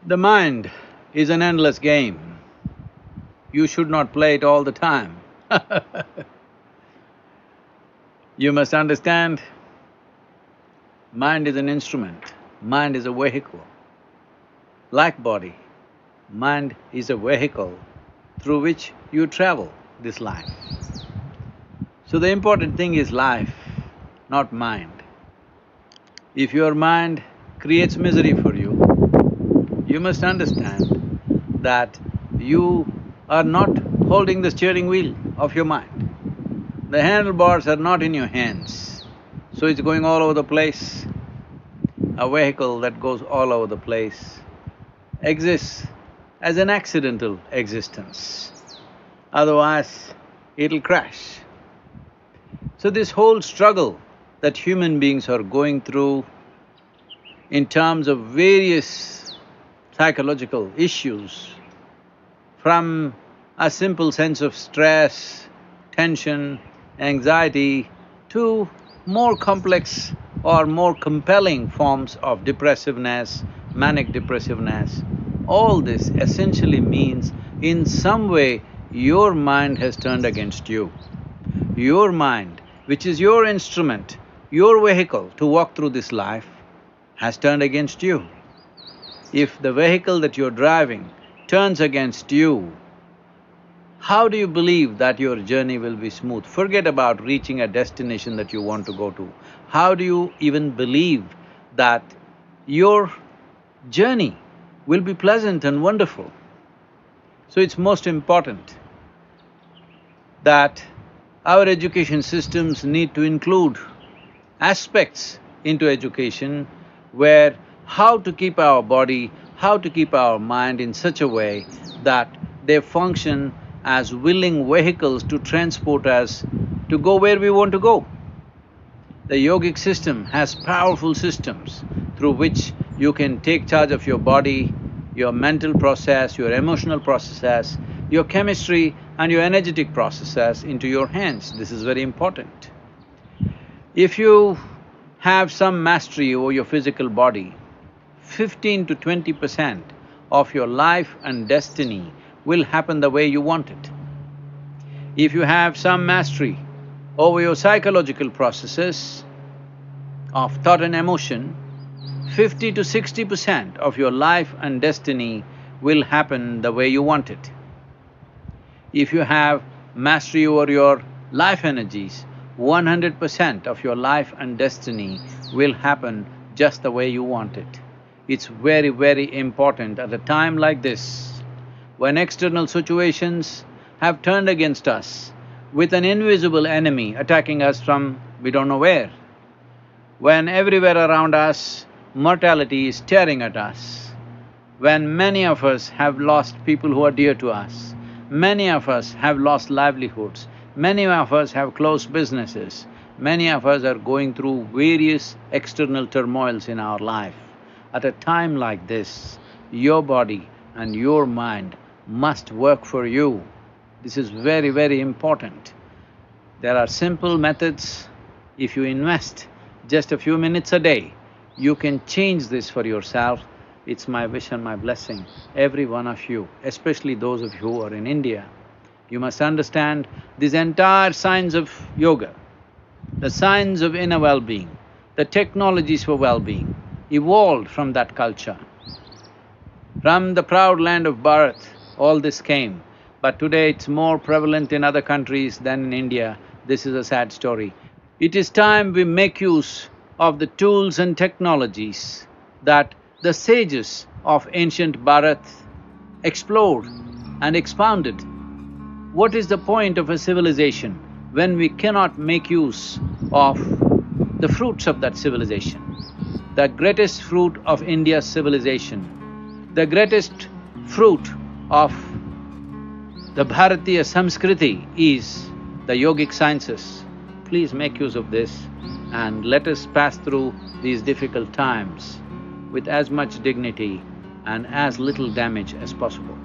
The mind is an endless game. You should not play it all the time. You must understand, mind is an instrument, mind is a vehicle. Like body, mind is a vehicle through which you travel this life. So the important thing is life, not mind. If your mind creates misery for you, you must understand that you are not holding the steering wheel of your mind. The handlebars are not in your hands, so it's going all over the place. A vehicle that goes all over the place exists as an accidental existence, otherwise it'll crash. So this whole struggle that human beings are going through in terms of various psychological issues, from a simple sense of stress, tension, anxiety, to more complex or more compelling forms of depressiveness, manic depressiveness, all this essentially means in some way your mind has turned against you. Your mind, which is your instrument, your vehicle to walk through this life, has turned against you. If the vehicle that you're driving turns against you, how do you believe that your journey will be smooth? Forget about reaching a destination that you want to go to. How do you even believe that your journey will be pleasant and wonderful? So it's most important that our education systems need to include aspects into education where how to keep our body, how to keep our mind in such a way that they function as willing vehicles to transport us to go where we want to go. The yogic system has powerful systems through which you can take charge of your body, your mental process, your emotional processes, your chemistry and your energetic processes into your hands. This is very important. If you have some mastery over your physical body, 15 to 20% of your life and destiny will happen the way you want it. If you have some mastery over your psychological processes of thought and emotion, 50 to 60% of your life and destiny will happen the way you want it. If you have mastery over your life energies, 100% of your life and destiny will happen just the way you want it. It's very, very important at a time like this, when external situations have turned against us, with an invisible enemy attacking us from we don't know where, when everywhere around us mortality is staring at us, when many of us have lost people who are dear to us, many of us have lost livelihoods, many of us have closed businesses, many of us are going through various external turmoils in our life. At a time like this, your body and your mind must work for you. This is very, very important. There are simple methods. If you invest just a few minutes a day, you can change this for yourself. It's my wish and my blessing, every one of you, especially those of you who are in India. You must understand this entire science of yoga, the science of inner well-being, the technologies for well-being, evolved from that culture. From the proud land of Bharat, all this came, but today it's more prevalent in other countries than in India. This is a sad story. It is time we make use of the tools and technologies that the sages of ancient Bharat explored and expounded. What is the point of a civilization when we cannot make use of the fruits of that civilization? The greatest fruit of India's civilization, the greatest fruit of the Bharatiya Samskriti is the yogic sciences. Please make use of this and let us pass through these difficult times with as much dignity and as little damage as possible.